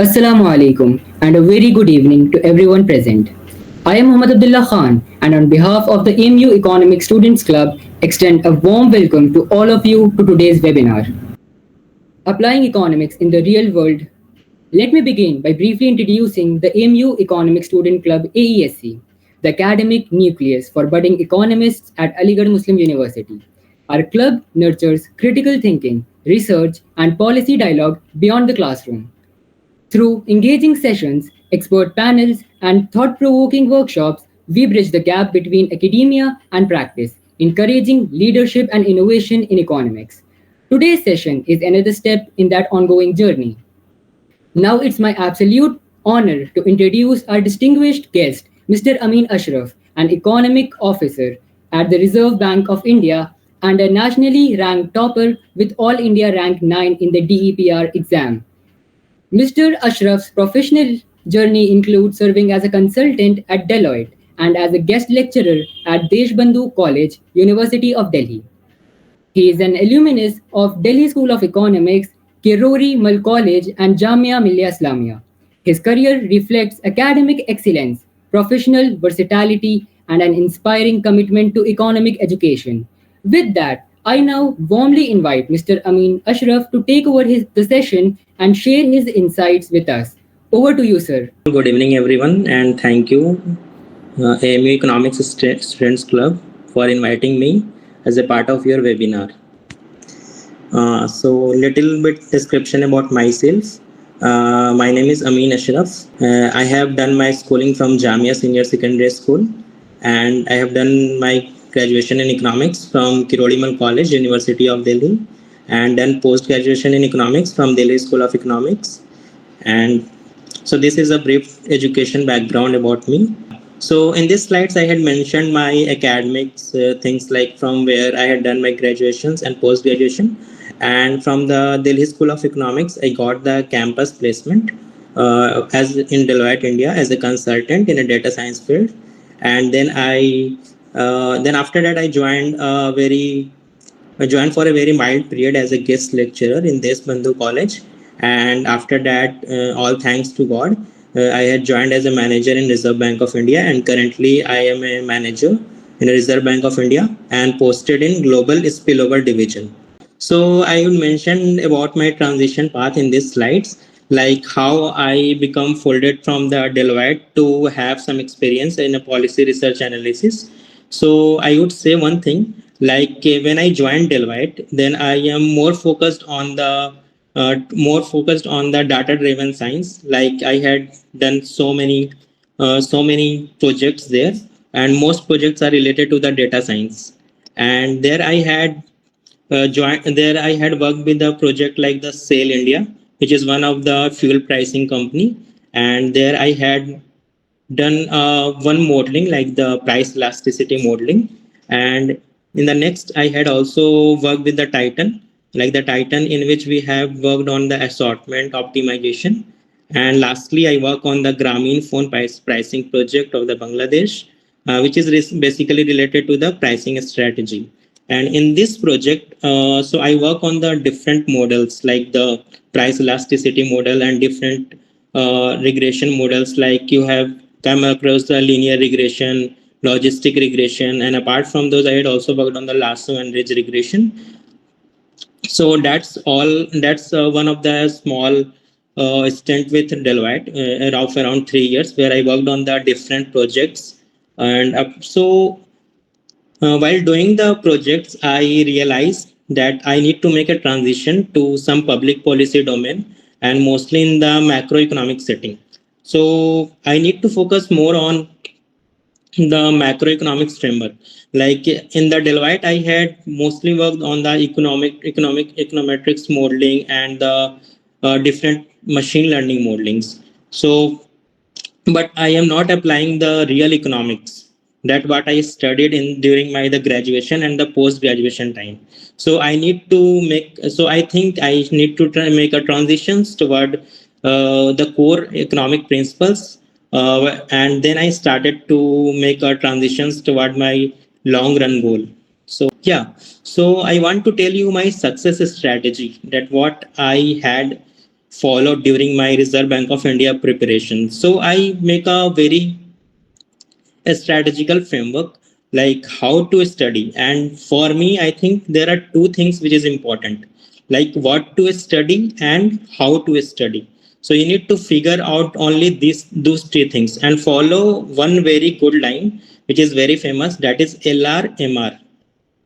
Assalamu alaikum and a very good evening to everyone present. I am Muhammad Abdullah Khan and on behalf of the AMU Economics Students Club extend a warm welcome to all of you to today's webinar. Applying Economics in the Real World. Let me begin by briefly introducing the AMU Economics Student Club AESC, the academic nucleus for budding economists at Aligarh Muslim University. Our club nurtures critical thinking, research, and policy dialogue beyond the classroom. Through engaging sessions, expert panels, and thought provoking workshops, we bridge the gap between academia and practice, encouraging leadership and innovation in economics. Today's session is another step in that ongoing journey. Now it's my absolute honor to introduce our distinguished guest, Mr. Amin Ashraf, an economic officer at the Reserve Bank of India and a nationally ranked topper with All India Rank 9 in the DEPR exam. Mr. Ashraf's professional journey includes serving as a consultant at Deloitte and as a guest lecturer at Deshbandhu College, University of Delhi. He is an alumnus of Delhi School of Economics, Kirori Mal College, and Jamia Millia Islamia. His career reflects academic excellence, professional versatility, and an inspiring commitment to economic education. With that, I now warmly invite Mr. Amin Ashraf to take over the session and share his insights with us. Over to you, sir. Good evening, everyone, and thank you, AMU Economics Students Club, for inviting me as a part of your webinar. So, little bit description about myself. My name is Amin Ashraf. I have done my schooling from Jamia Senior Secondary School, and I have done my graduation in economics from Kirori Mal College, University of Delhi, and then post-graduation in economics from Delhi School of Economics. And so this is a brief education background about me. So in these slides, I had mentioned my academics, things like from where I had done my graduations and post-graduation. And from the Delhi School of Economics, I got the campus placement as in Deloitte, India, as a consultant in a data science field. And then then after that, I joined for a very mild period as a guest lecturer in Deshbandhu College. And after that, all thanks to God, I had joined as a manager in Reserve Bank of India, and currently I am a manager in Reserve Bank of India and posted in Global Spillover Division. So I would mention about my transition path in these slides, like how I become folded from the Deloitte to have some experience in a policy research analysis. So I would say one thing, like when I joined Deloitte, then I am more focused on the data-driven science. Like I had done so many projects there, and most projects are related to the data science. And there I had I had worked with a project like the Sail India, which is one of the fuel pricing company, and there I had done one modeling like the price elasticity modeling. And in the next, I had also worked with the Titan, like the Titan, in which we have worked on the assortment optimization. And lastly, I work on the Grameen phone pricing project of the Bangladesh, which is basically related to the pricing strategy. And in this project, so I work on the different models like the price elasticity model and different regression models. Like you have come across the linear regression, logistic regression, and apart from those, I had also worked on the lasso and ridge regression. So that's all. That's one of the small stint with Deloitte of around 3 years, where I worked on the different projects. And while doing the projects, I realized that I need to make a transition to some public policy domain, and mostly in the macroeconomic setting. So I need to focus more on the macroeconomics framework. Like in the Deloitte, I had mostly worked on the econometrics modeling and the different machine learning modelings. So, but I am not applying the real economics, that what I studied in during my the graduation and the post graduation time. So I need to make. So I think I need to try make a transitions toward the core economic principles, and then I started to make a transitions toward my long run goal. So yeah, so I want to tell you my success strategy, that what I had followed during my Reserve Bank of India preparation. So I make a strategical framework like how to study. And for me, I think there are two things which is important, like what to study and how to study. So you need to figure out only those three things and follow one very good line which is very famous, that is LRMR.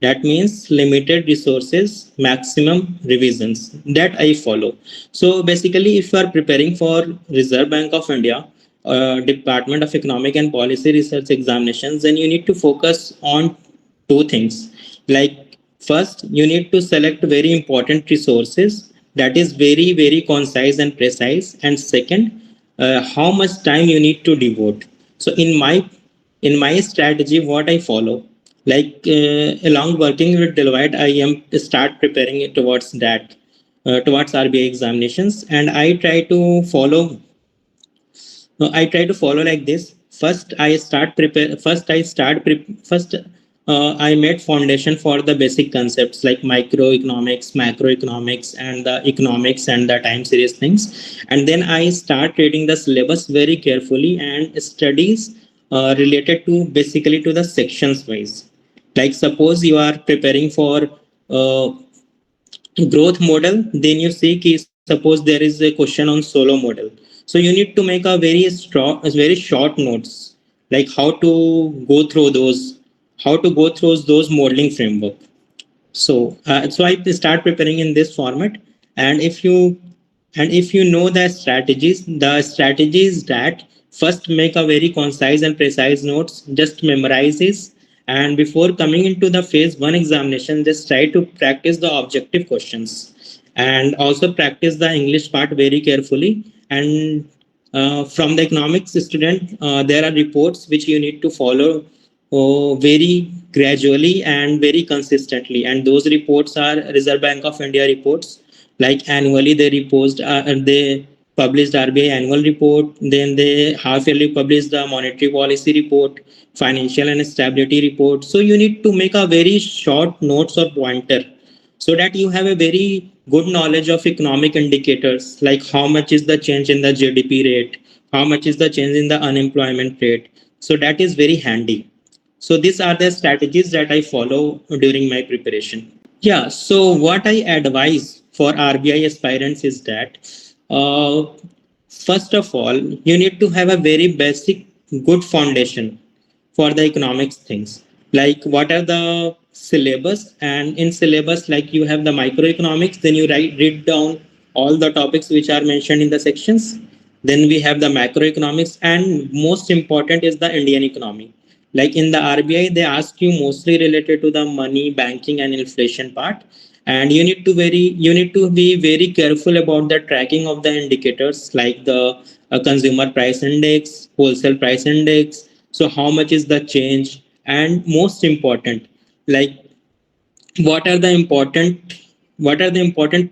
That means limited resources maximum revisions, that I follow. So basically, if you are preparing for Reserve Bank of India Department of Economic and Policy Research examinations, then you need to focus on two things. Like, first you need to select very important resources that is very concise and precise, and second, how much time you need to devote. So in my strategy, what I follow, like along working with Deloitte, I am start preparing it towards that, towards RBI examinations, and I try to follow like this. First, I start prepare. First, I start. First, I made foundation for the basic concepts like microeconomics, macroeconomics, and the economics and the time series things. And then I start reading the syllabus very carefully and studies related to basically to the sections wise. Like suppose you are preparing for uh, growth model, then you see कि suppose there is a question on solo model. So you need to make a very short notes, like how to go through those modeling framework. So I start preparing in this format. And if you know the strategies that first make a very concise and precise notes, just memorize this. And before coming into the phase one examination, just try to practice the objective questions and also practice the English part very carefully. And from the economics student, there are reports which you need to follow very gradually and very consistently. And those reports are Reserve Bank of India reports. Like annually, they published RBI annual report. Then they half yearly publish the monetary policy report, financial and stability report. So you need to make a very short notes or pointer so that you have a very good knowledge of economic indicators, like how much is the change in the GDP rate, how much is the change in the unemployment rate. So that is very handy. So these are the strategies that I follow during my preparation. Yeah. So what I advise for RBI aspirants is that, uh, first of all, you need to have a very basic, good foundation for the economics things. Like what are the syllabus, and in syllabus, like you have the microeconomics, then you read down all the topics which are mentioned in the sections. Then we have the macroeconomics, and most important is the Indian economy. Like in the RBI, they ask you mostly related to the money, banking, and inflation part. And you need to be very careful about the tracking of the indicators like the consumer price index, wholesale price index. So how much is the change? And most important, like what are the important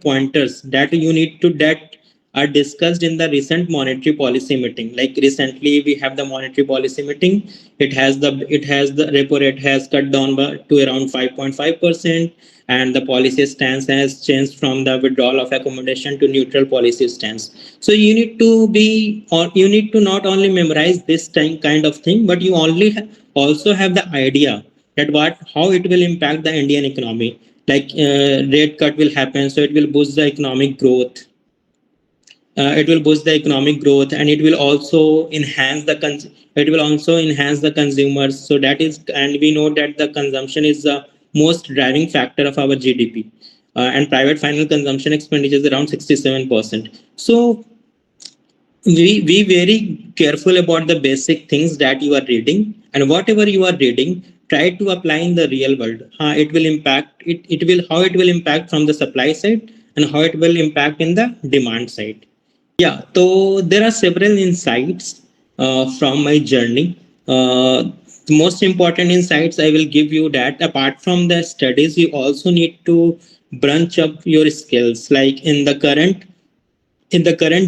pointers that you need to that are discussed in the recent monetary policy meeting. Like recently we have the monetary policy meeting. It has the repo rate has cut down to around 5.5%, and the policy stance has changed from the withdrawal of accommodation to neutral policy stance. So you need to be, or you need to not only memorize this kind of thing, but you also have the idea that what how it will impact the Indian economy. Like rate cut will happen, so it will boost the economic growth. And it will also enhance the consumers. So that is, and we know that the consumption is the most driving factor of our GDP, and private final consumption expenditure is around 67%. So we very careful about the basic things that you are reading, and whatever you are reading, try to apply in the real world. How it will impact from the supply side, and how it will impact in the demand side. Yeah, so there are several insights from my journey. The most important insights I will give you, that apart from the studies, you also need to branch up your skills. Like in the current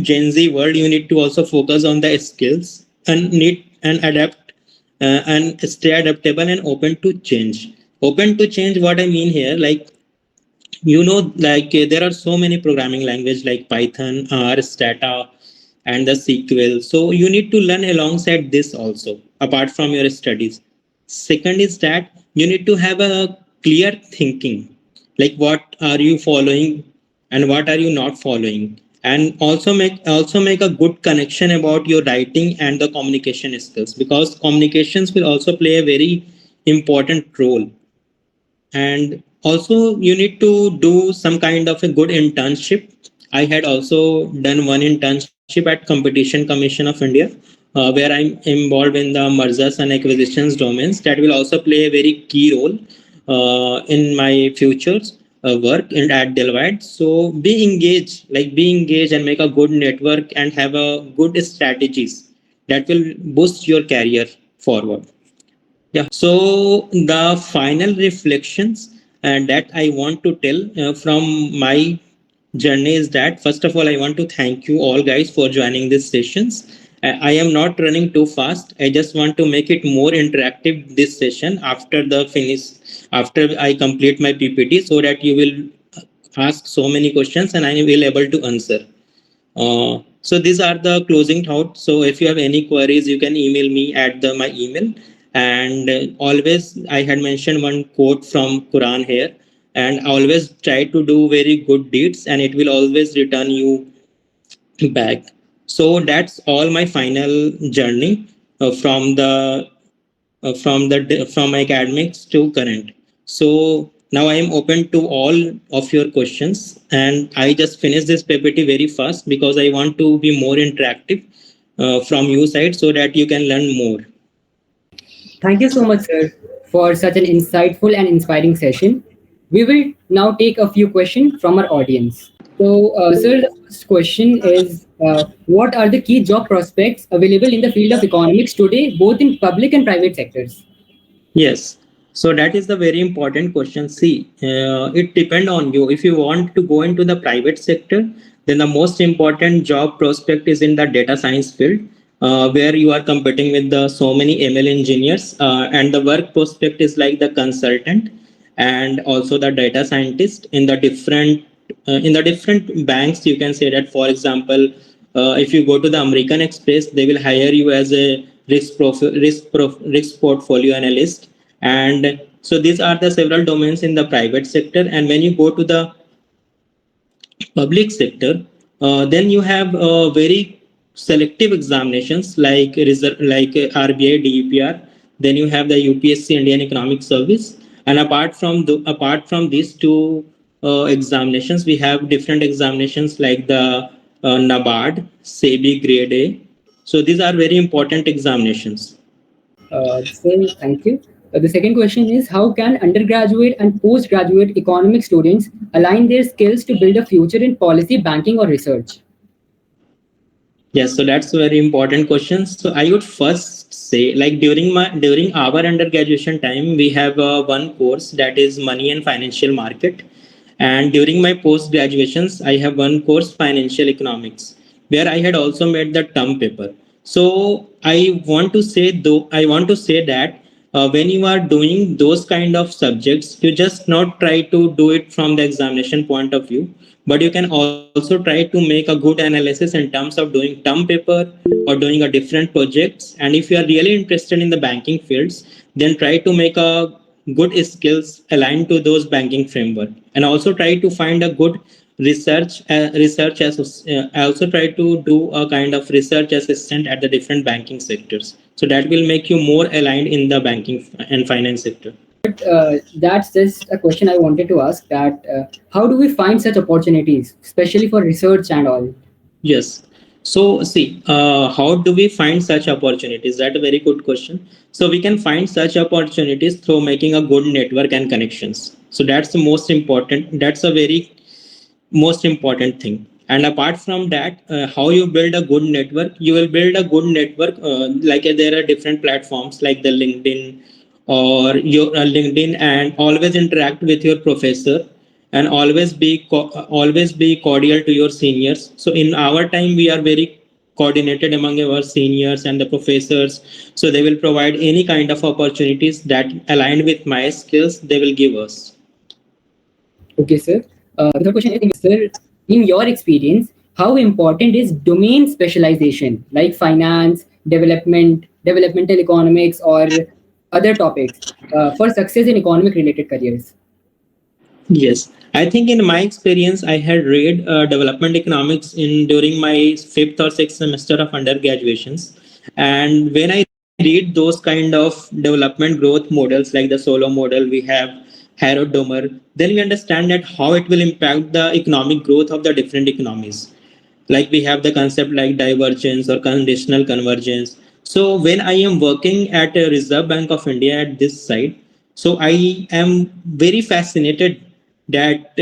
Gen Z world, you need to also focus on the skills and need and adapt, and stay adaptable and open to change. Open to change, what I mean here, like there are so many programming language like Python, R, Stata, and the SQL. So you need to learn alongside this also apart from your studies. Second is that you need to have a clear thinking, like what are you following and what are you not following, and also make a good connection about your writing and the communication skills, because communications will also play a very important role. And also you need to do some kind of a good internship. I had also done one internship at Competition Commission of India, where I'm involved in the mergers and acquisitions domains. That will also play a very key role in my futures work at Deloitte. So be engaged and make a good network and have a good strategies that will boost your career forward. Yeah. So the final reflections that I want to tell from my journey is that, first of all, I want to thank you all guys for joining these sessions. I am not running too fast. I just want to make it more interactive this session after I complete my PPT, so that you will ask so many questions and I will able to answer. So these are the closing thoughts. So if you have any queries, you can email me at my email. And always, I had mentioned one quote from Quran here, and always try to do very good deeds, and it will always return you back. So that's all my final journey from my academics to current. So now I am open to all of your questions, and I just finished this ppt very fast because I want to be more interactive from your side, so that you can learn more. Thank you so much, sir, for such an insightful and inspiring session. We will now take a few questions from our audience. So, sir, the first question is what are the key job prospects available in the field of economics today, both in public and private sectors? Yes. So that is the very important question. See, it depends on you. If you want to go into the private sector, then the most important job prospect is in the data science field, where you are competing with the so many ML engineers, and the work prospect is like the consultant and also the data scientist in the different banks. You can say that, for example, if you go to the American Express, they will hire you as a risk portfolio analyst. And so these are the several domains in the private sector. And when you go to the public sector, then you have very selective examinations like RBI, DEPR. Then you have the UPSC, Indian Economic Service. And apart from these two examinations, we have different examinations like the NABARD, SEBI Grade A. So these are very important examinations. Sir, thank you. The second question is how can undergraduate and postgraduate economic students align their skills to build a future in policy, banking, or research? Yes, so that's a very important question. So I would first say, like during our undergraduation time, we have one course that is money and financial market, and during my post graduations, I have one course financial economics, where I had also made the term paper. So I want to say that when you are doing those kind of subjects, you just not try to do it from the examination point of view, but you can also try to make a good analysis in terms of doing term paper or doing a different projects. And if you are really interested in the banking fields, then try to make a good skills aligned to those banking framework, and also try to find a good I also try to do a kind of research assistant at the different banking sectors, so that will make you more aligned in the banking and finance sector. That's just a question I wanted to ask. That how do we find such opportunities, especially for research and all? Yes. So, see, how do we find such opportunities? That's a very good question. So, we can find such opportunities through making a good network and connections. So, that's the most important. That's a very most important thing. And apart from that, how you build a good network? You will build a good network. There are different platforms like the LinkedIn or your LinkedIn, and always interact with your professor, and always be cordial to your seniors. So in our time, we are very coordinated among our seniors and the professors. So they will provide any kind of opportunities that align with my skills. They will give us. Okay, sir. The third question is, sir, in your experience, how important is domain specialization like finance, developmental economics, or other topics for success in economic related careers? Yes, I think in my experience, I had read development economics in during my fifth or sixth semester of undergraduations, and when I read those kind of development growth models like the solo model we have, Harrod Domer, then we understand that how it will impact the economic growth of the different economies. Like we have the concept like divergence or conditional convergence. So when I am working at a Reserve Bank of India at this site, so I am very fascinated that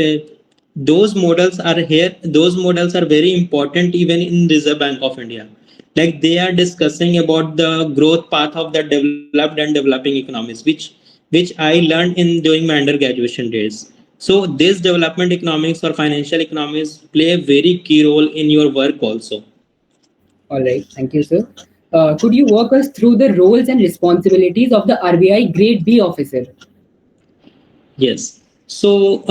those models are here. Those models are very important even in Reserve Bank of India. Like they are discussing about the growth path of the developed and developing economies, which I learned in during my undergraduation days. So this development economics or financial economics play a very key role in your work also. All right, thank you, sir. Could you walk us through the roles and responsibilities of the RBI Grade B officer? Yes. So,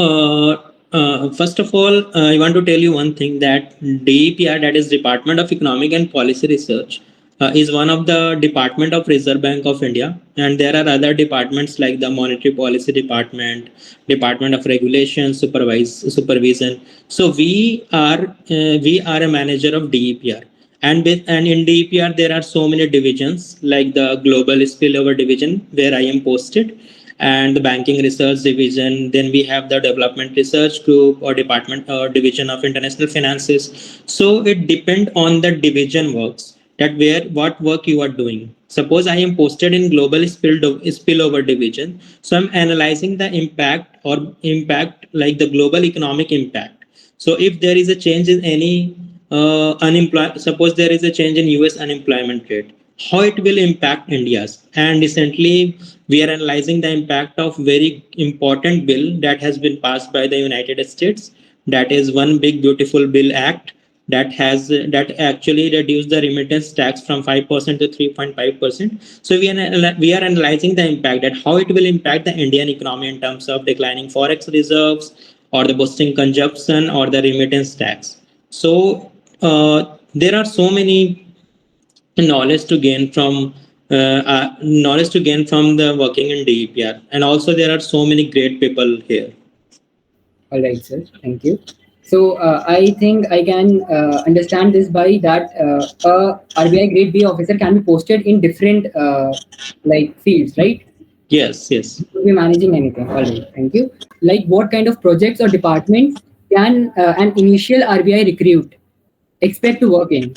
first of all, I want to tell you one thing that DEPR, that is Department of Economic and Policy Research, is one of the Department of Reserve Bank of India, and there are other departments like the Monetary Policy Department, Department of Regulation, Supervision. So we are a manager of DEPR. And in DEPR there are so many divisions like the Global Spillover Division where I am posted, and the Banking Research Division. Then we have the Development Research Group or Department or Division of International Finances. So it depends on the division works that where what work you are doing. Suppose I am posted in Global Spillover Division, so I'm analyzing the impact like the global economic impact. So if there is a change in any suppose there is a change in US unemployment rate, how it will impact India's. And recently we are analyzing the impact of very important bill that has been passed by the United States, that is One Big Beautiful Bill Act, that actually reduced the remittance tax from 5% to 3.5%. So we are analyzing the impact, that how it will impact the Indian economy in terms of declining forex reserves or the boosting consumption or the remittance tax. So there are so many knowledge to gain from the working in DEPR, and also there are so many great people here. All right, sir. Thank you. So I think I can understand this by that a RBI Grade B officer can be posted in different like fields, right? Yes, yes. Could be managing anything. All right, thank you. Like what kind of projects or departments can an initial RBI recruit expect to work in?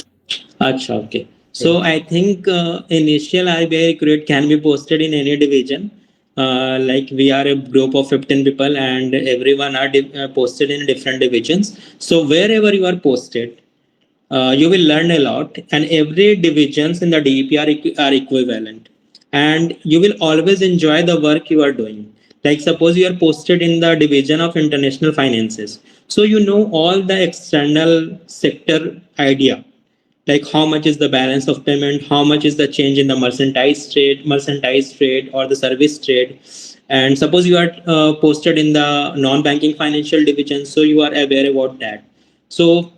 Acha, okay. So I think initial RBI recruit can be posted in any division. Like we are a group of 15 people and everyone are posted in different divisions. So wherever you are posted, you will learn a lot, and every divisions in the DEP are equivalent, and you will always enjoy the work you are doing. Like suppose you are posted in the division of international finances, so you know all the external sector idea, like how much is the balance of payment, how much is the change in the mercantile trade or the service trade. And suppose you are posted in the non-banking financial division, so you are aware about that. So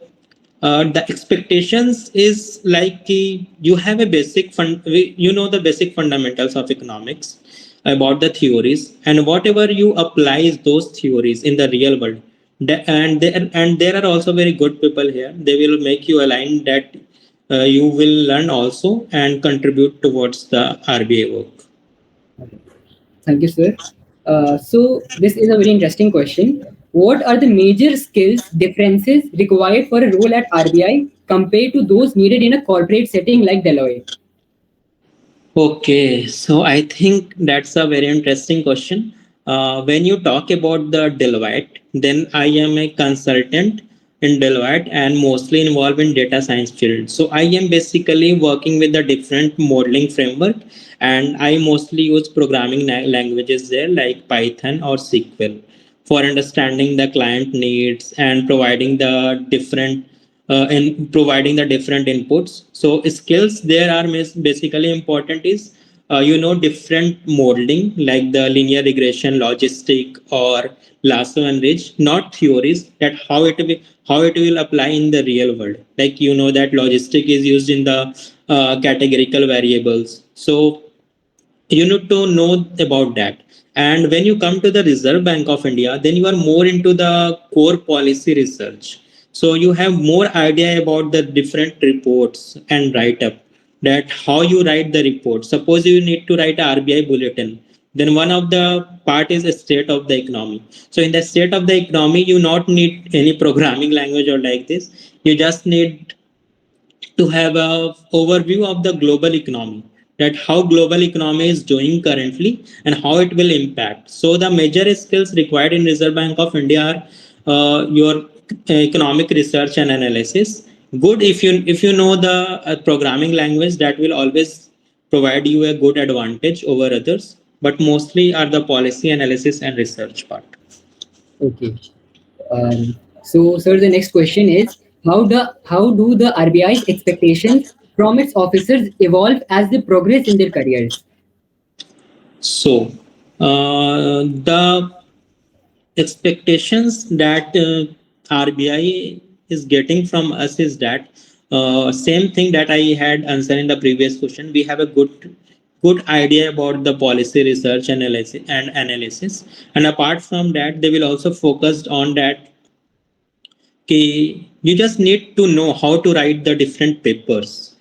the expectations is like you have a you know the basic fundamentals of economics about the theories, and whatever you apply those theories in the real world. And there are also very good people here, they will make you align that you will learn also and contribute towards the RBA work. Thank you, sir. So this is a very interesting question. What are the major skills differences required for a role at RBI compared to those needed in a corporate setting like Deloitte? Okay, so I think that's a very interesting question. When you talk about the Deloitte, then I am a consultant in Deloitte and mostly involved in data science field. So I am basically working with the different modeling framework, and I mostly use programming languages there like Python or SQL for understanding the client needs and providing the different inputs. So skills there are basically important is different modeling like the linear regression, logistic, or lasso and ridge, not theories, that how it will apply in the real world. Like that logistic is used in the categorical variables. So you need to know about that. And when you come to the Reserve Bank of India, then you are more into the core policy research. So you have more idea about the different reports and write up, that how you write the report. Suppose you need to write a RBI bulletin, then one of the part is a state of the economy. So in the state of the economy, you not need any programming language or like this. You just need to have a overview of the global economy, that how global economy is doing currently and how it will impact. So the major skills required in Reserve Bank of India are your economic research and analysis. Good, if you know the programming language, that will always provide you a good advantage over others, but mostly are the policy analysis and research part. Okay. So, sir, the next question is how do the RBI's expectations from its officers evolve as they progress in their careers? So the expectations that RBI is getting from us is that same thing that I had answered in the previous question. We have a good idea about the policy research analysis, and apart from that, they will also focus on that. You just need to know how to write the different papers.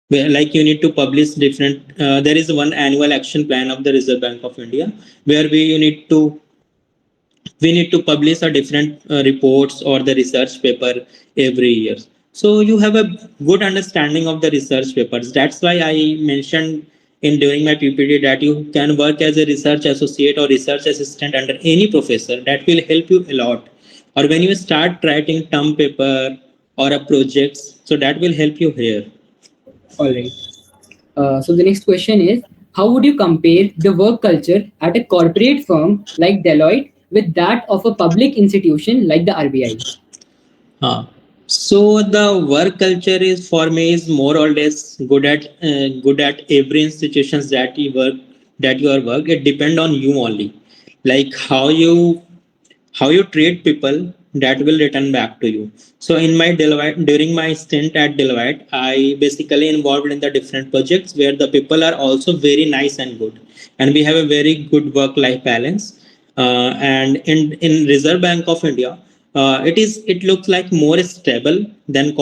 Where, like, you need to publish different. There is one annual action plan of the Reserve Bank of India where we need to publish a different reports or the research paper every year. So you have a good understanding of the research papers. That's why I mentioned in during my PPT that you can work as a research associate or research assistant under any professor. That will help you a lot. Or when you start writing term paper or a projects, so that will help you here. All right. So the next question is, how would you compare the work culture at a corporate firm like Deloitte with that of a public institution like the RBI? Huh. So the work culture is for me is more or less good at every institutions that you are work. It depend on you only, like how you treat people, that will return back to you. So in my Deloitte, during my stint at Deloitte, I basically involved in the different projects where the people are also very nice and good, and we have a very good work life balance. And in Reserve Bank of India, it looks like more stable than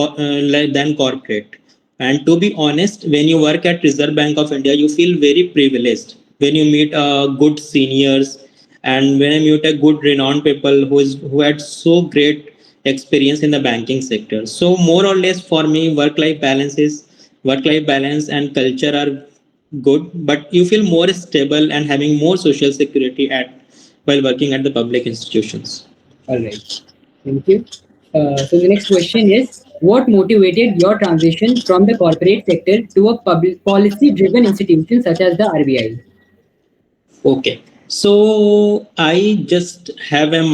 than corporate. And to be honest, when you work at Reserve Bank of India, you feel very privileged when you meet good seniors, and when I meet a good renowned people who had so great experience in the banking sector. So more or less for me, work life balance and culture are good, but you feel more stable and having more social security at while working at the public institutions. All right. Thank you. So the next question is, what motivated your transition from the corporate sector to a public policy-driven institution such as the RBI? Okay. So I just have a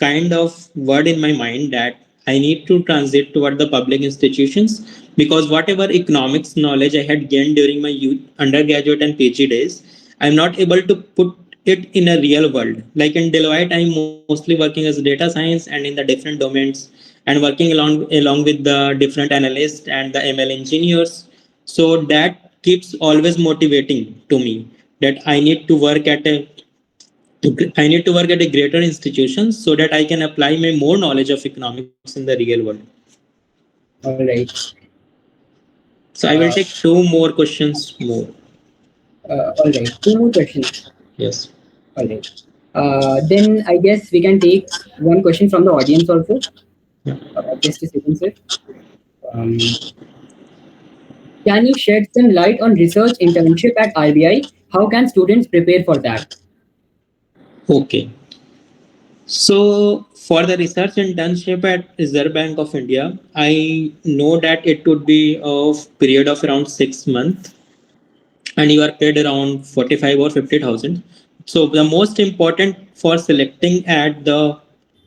kind of word in my mind that I need to transit toward the public institutions, because whatever economics knowledge I had gained during my youth, undergraduate and PG days, I'm not able to put it in a real world. Like in Deloitte, I'm mostly working as data science and in the different domains, and working along with the different analysts and the ML engineers. So that keeps always motivating to me, that I need to work at a greater institution so that I can apply my more knowledge of economics in the real world. All right. So I will take two more questions more. All right. Two more questions. Yes. All right. Then I guess we can take one question from the audience also. Yeah. Just a second, sir. Um, can you shed some light on research internship at RBI? How can students prepare for that? Okay. So for the research internship at Reserve Bank of India, I know that it would be of period of around 6 months, and you are paid around 45 or 50,000. So the most important for selecting at the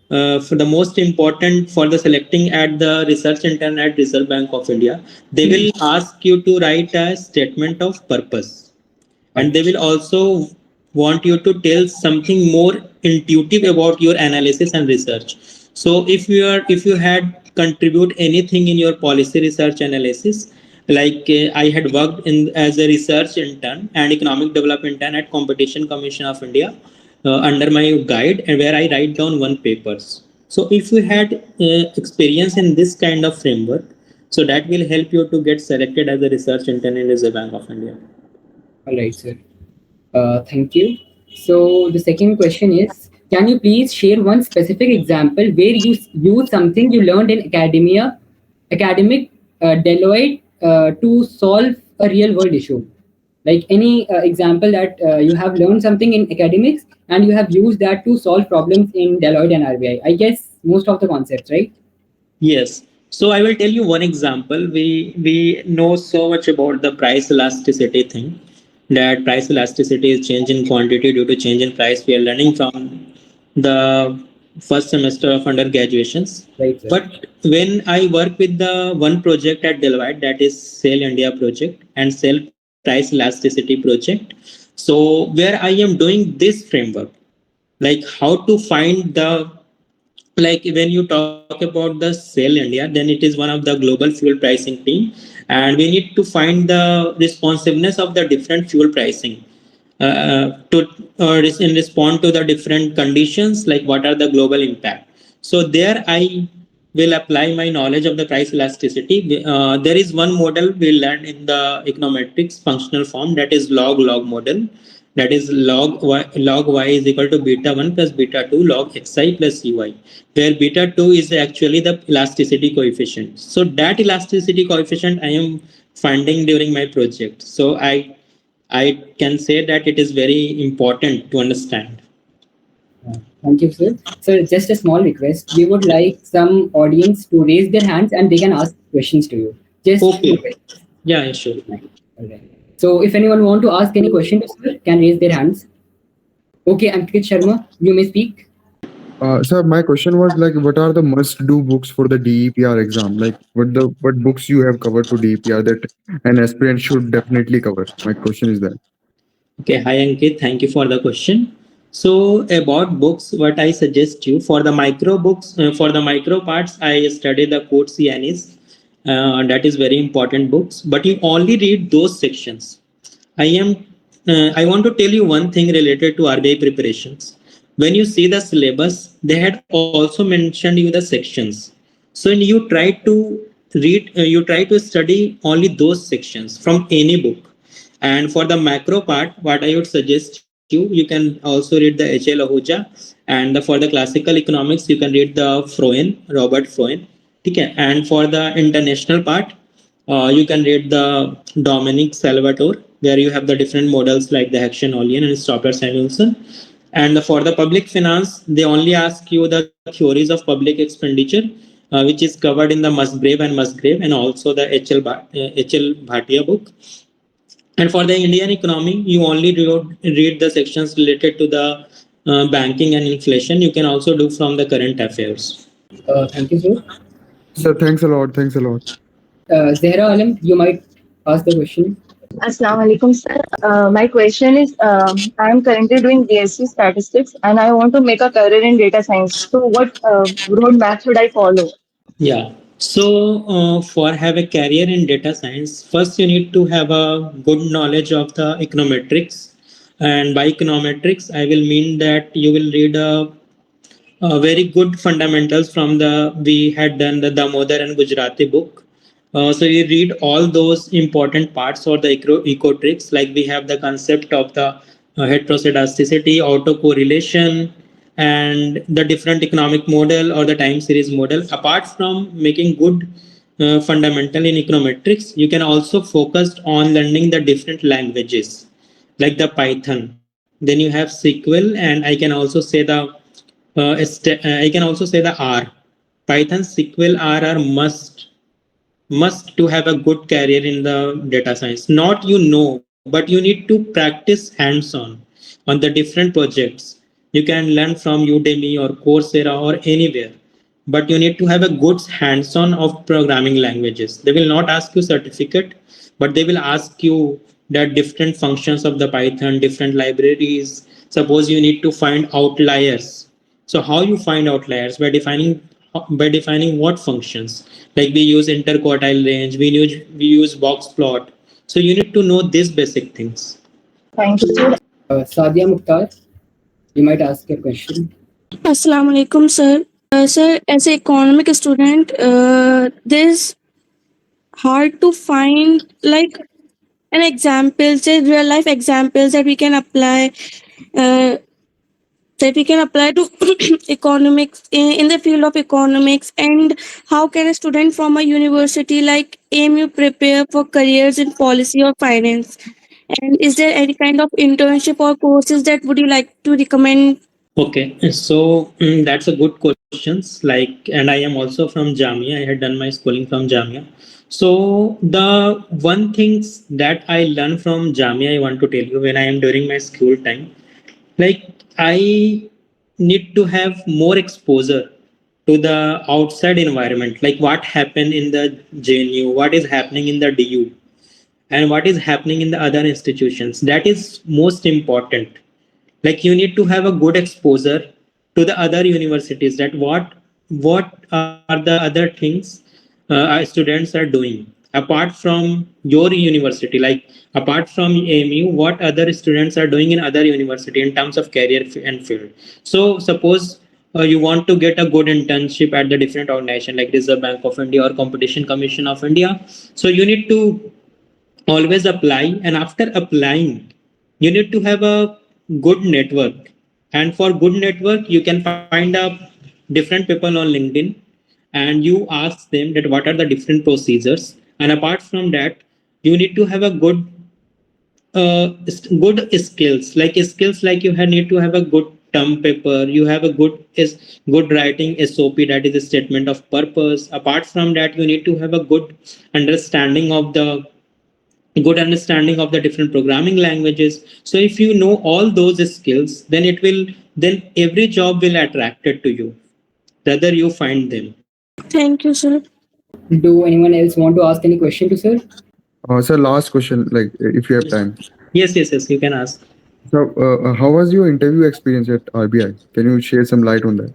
for the most important for the selecting at the research intern at Reserve Bank of India, they will ask you to write a statement of purpose, and they will also want you to tell something more intuitive about your analysis and research. So if you had contribute anything in your policy research analysis, like I had worked in as a research intern and economic development intern at Competition Commission of India under my guide, and where I write down one papers. So if you had experience in this kind of framework, so that will help you to get selected as a research intern in Reserve Bank of India. All right, sir. Thank you. So the second question is, can you please share one specific example where you use something you learned in academic Deloitte to solve a real world issue? Like any example that you have learned something in academics and you have used that to solve problems in Deloitte and RBI. I guess most of the concepts, right? Yes. So I will tell you one example. We know so much about the price elasticity thing. That price elasticity is change in quantity due to change in price. We are learning from the first semester of undergraduations. Right, sir. But when I work with the one project at Deloitte, that is Sell India project and Sell Price Elasticity project. So where I am doing this framework, like how to find the, like when you talk about the Sell India, then it is one of the global fuel pricing team, and we need to find the responsiveness of the different fuel pricing to in respond to the different conditions, like what are the global impact. So there I will apply my knowledge of the price elasticity. There is one model we learned in the econometrics functional form, that is log model, that is log y is equal to beta 1 plus beta 2 log xi plus cy, where beta 2 is actually the elasticity coefficient. So that elasticity coefficient I am finding during my project. So I can say that it is very important to understand. Thank you, sir. So, just a small request. We would like some audience to raise their hands and they can ask questions to you. Just Okay. two questions. Yeah, sure. All right. So, if anyone want to ask any question to sir, can raise their hands. Okay, Ankit Sharma, you may speak. Sir, my question was like, what are the must-do books for the DEPR exam? Like, what books you have covered for DEPR that an aspirant should definitely cover? My question is that. Okay, hi Ankit, thank you for the question. So about books, what I suggest you for the micro books, for the micro parts, I study the Code Cianis. That is very important books, but you only read those sections. I am. I want to tell you one thing related to RBI preparations. When you see the syllabus, they had also mentioned you the sections. So when you try to read, you try to study only those sections from any book. And for the macro part, what I would suggest you, you can also read the H.L. Ahuja, and for the classical economics, you can read the Froen, Robert Froen. Okay. And for the international part, you can read the Dominic Salvatore, where you have the different models like the Haction-Olien and Stopper-Samuelson. And for the public finance, they only ask you the theories of public expenditure, which is covered in the Musgrave, and also the H.L. Bhatia book. And for the Indian economy, you only read the sections related to the banking and inflation. You can also do from the current affairs. Thank you, sir. Sir, thanks a lot. Thanks a lot. Zehra Alam, you might ask the question. Assalamu alaikum, sir. My question is, I am currently doing BSc Statistics and I want to make a career in data science. So, what roadmap should I follow? Yeah. So for have a career in data science, first you need to have a good knowledge of the econometrics. And by econometrics, I will mean that you will read a very good fundamentals from the, we had done the Damodar and Gujarati book. So you read all those important parts or the eco tricks, like we have the concept of the heteroscedasticity, autocorrelation, and the different economic model or the time series model. Apart from making good fundamental in econometrics, you can also focus on learning the different languages like the Python. Then you have SQL, and I can also say the I can also say the R. Python, SQL, R are must to have a good career in the data science. Not but you need to practice hands on the different projects. You can learn from Udemy or Coursera or anywhere, but you need to have a good hands-on of programming languages. They will not ask you certificate, but they will ask you that different functions of the Python, different libraries. Suppose you need to find outliers. So how you find outliers? By defining what functions. Like we use interquartile range, we use box plot. So you need to know these basic things. Thank you, sir. Sadia Mukhtar, you might ask your question. Assalamu alaikum, sir. Sir, as an economic student, this hard to find like an examples, real life examples that we can apply, uh, to economics in the field of economics, and how can a student from a university like AMU prepare for careers in policy or finance? And is there any kind of internship or courses that would you like to recommend? Okay, so that's a good questions. Like, and I am also from Jamia. I had done my schooling from Jamia. So the one things that I learned from Jamia, I want to tell you when I am during my school time, like I need to have more exposure to the outside environment, like what happened in the JNU, what is happening in the DU, and what is happening in the other institutions. That is most important. Like you need to have a good exposure to the other universities, that what are the other things our students are doing apart from your university, like apart from AMU, what other students are doing in other university in terms of career and field. So suppose you want to get a good internship at the different organization like Reserve Bank of India or Competition Commission of India, so you need to always apply, and after applying you need to have a good network, and for good network you can find up different people on LinkedIn and you ask them that what are the different procedures, and apart from that you need to have a good skills like you need to have a good term paper, you have a good writing SOP, that is a statement of purpose. Apart from that you need to have a understanding of the good understanding of the different programming languages. So if you know all those skills, then every job will attracted to you rather you find them. Thank you, sir. Do anyone else want to ask any question to sir? Sir, last question, like if you have time. Yes, you can ask. So, how was your interview experience at RBI? Can you share some light on that?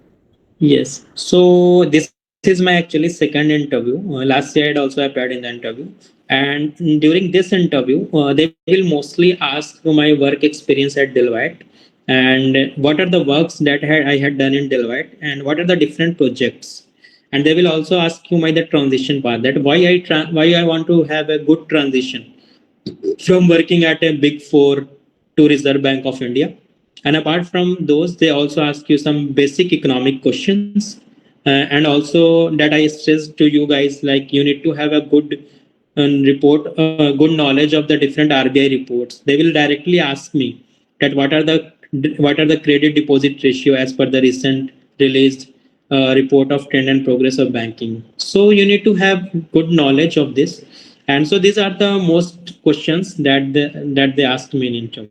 Yes. So this is my actually second interview. Last year I had also appeared in the interview, and during this interview, they will mostly ask my work experience at Deloitte, and what are the works that I had done in Deloitte, and what are the different projects. And they will also ask you my the transition path, that why I want to have a good transition from working at a big four to Reserve Bank of India. And apart from those, they also ask you some basic economic questions. And also that I stress to you guys, like you need to have a good good knowledge of the different RBI reports. They will directly ask me that what are the credit deposit ratio as per the recent released report of trend and progress of banking. So you need to have good knowledge of this, and so these are the most questions that they asked me in interview.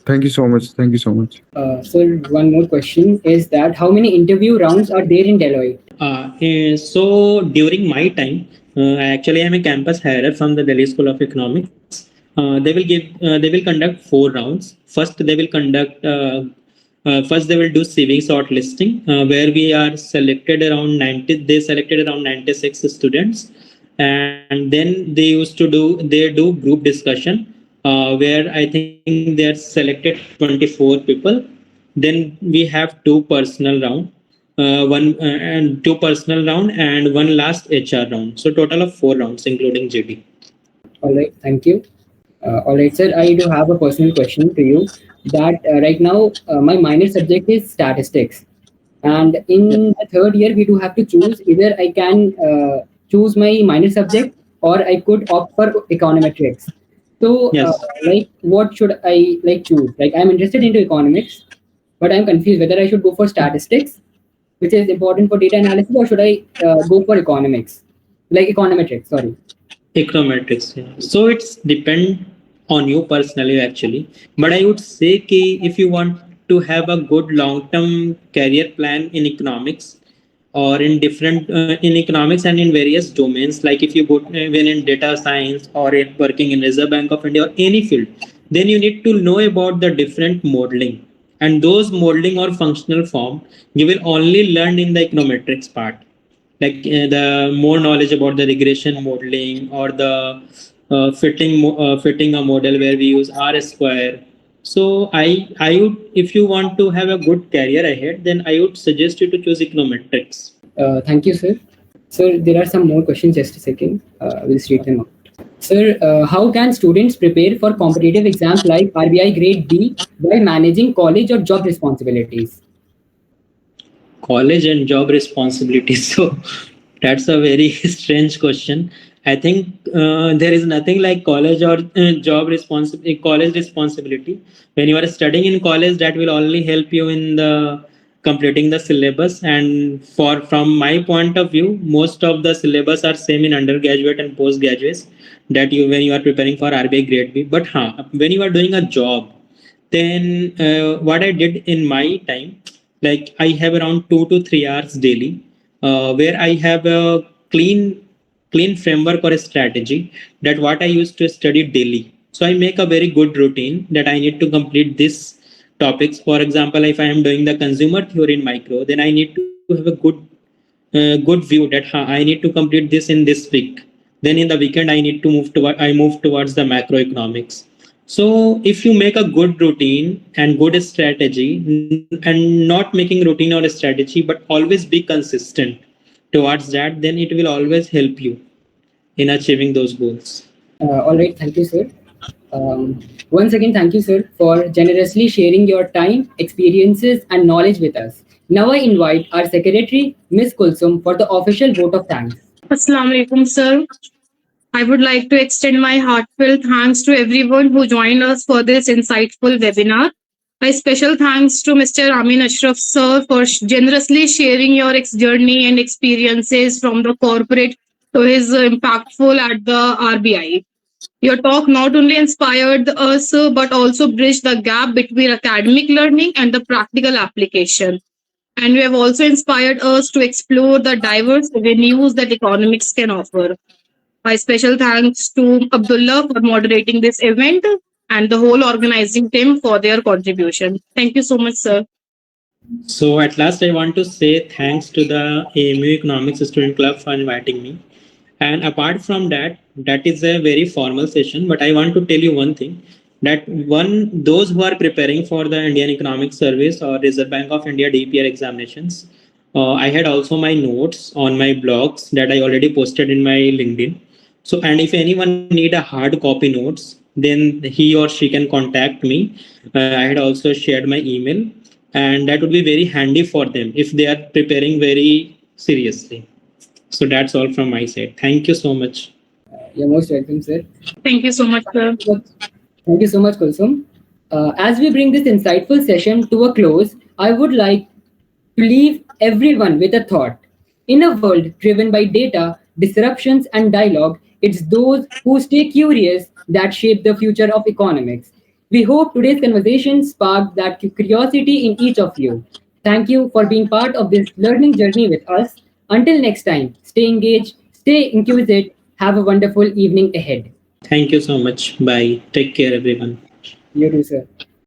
Thank you so much. Thank you so much. Sir, one more question is that how many interview rounds are there in Deloitte? So during my time, I actually am a campus hirer from the Delhi School of Economics. They will conduct 4 rounds. First they will do CV shortlisting, where we are selected around 90. They selected around 96 students, and then they do group discussion, where I think they are selected 24 people. Then we have two personal round and one last HR round. So total of 4 rounds, including JD. All right, thank you. All right, sir. I do have a personal question to you. That right now my minor subject is statistics, and in the third year we do have to choose either I can choose my minor subject or I could opt for econometrics. So, Yes. like, what should I like choose? Like, I'm interested into economics, but I'm confused whether I should go for statistics, which is important for data analysis, or should I go for economics, like econometrics? Sorry. Econometrics. Yeah. So it's depend on you personally actually, but I would say कि if you want to have a good long-term career plan in economics or in different in economics and in various domains, like if you go even in data science or in working in Reserve Bank of India or any field, then you need to know about the different modeling, and those modeling or functional form you will only learn in the econometrics part, like the more knowledge about the regression modeling or the fitting a model where we use R square. So I would, if you want to have a good career ahead, then I would suggest you to choose econometrics. Thank you, sir. Sir, there are some more questions. Just a second. We'll read them out. Sir, how can students prepare for competitive exams like RBI Grade B while managing college or job responsibilities? College and job responsibilities. So that's a very strange question. I think there is nothing like college or college responsibility. When you are studying in college, that will only help you in the completing the syllabus. And for from my point of view, most of the syllabus are same in undergraduate and postgraduates, that you when you are preparing for RBI grade B. But when you are doing a job, then what I did in my time, like I have around 2 to 3 hours daily, where I have a clean framework or a strategy that what I used to study daily. So I make a very good routine that I need to complete this topics. For example, if I am doing the consumer theory in micro, then I need to have a good view that I need to complete this in this week. Then in the weekend I need to move towards the macroeconomics. So if you make a good routine and good strategy, and not making routine or a strategy, but always be consistent towards that, then it will always help you in achieving those goals. All right, thank you, sir. Once again, thank you, sir, for generously sharing your time, experiences, and knowledge with us. Now I invite our secretary, Ms. Kulsum, for the official vote of thanks. Assalamu alaikum, sir. I would like to extend my heartfelt thanks to everyone who joined us for this insightful webinar. A special thanks to Mr. Amin Ashraf, sir, for generously sharing your journey and experiences from the corporate to his impactful at the RBI. Your talk not only inspired us, but also bridged the gap between academic learning and the practical application. And you have also inspired us to explore the diverse avenues that economics can offer. My special thanks to Abdullah for moderating this event and the whole organizing team for their contribution. Thank you so much, sir. So at last, I want to say thanks to the AMU Economics Student Club for inviting me. And apart from that, that is a very formal session. But I want to tell you one thing, that those who are preparing for the Indian Economic Service or Reserve Bank of India DPR examinations, I had also my notes on my blogs that I already posted in my LinkedIn. So, and if anyone need a hard copy notes, then he or she can contact me. I had also shared my email, and that would be very handy for them if they are preparing very seriously. So that's all from my side. Thank you so much. You're most welcome, sir. Thank you so much, sir. Thank you so much, Kulsum. As we bring this insightful session to a close, I would like to leave everyone with a thought. In a world driven by data, disruptions, and dialogue, it's those who stay curious that shape the future of economics. We hope today's conversation sparked that curiosity in each of you. Thank you for being part of this learning journey with us. Until next time, stay engaged, stay inquisitive, have a wonderful evening ahead. Thank you so much. Bye. Take care, everyone. You too, sir.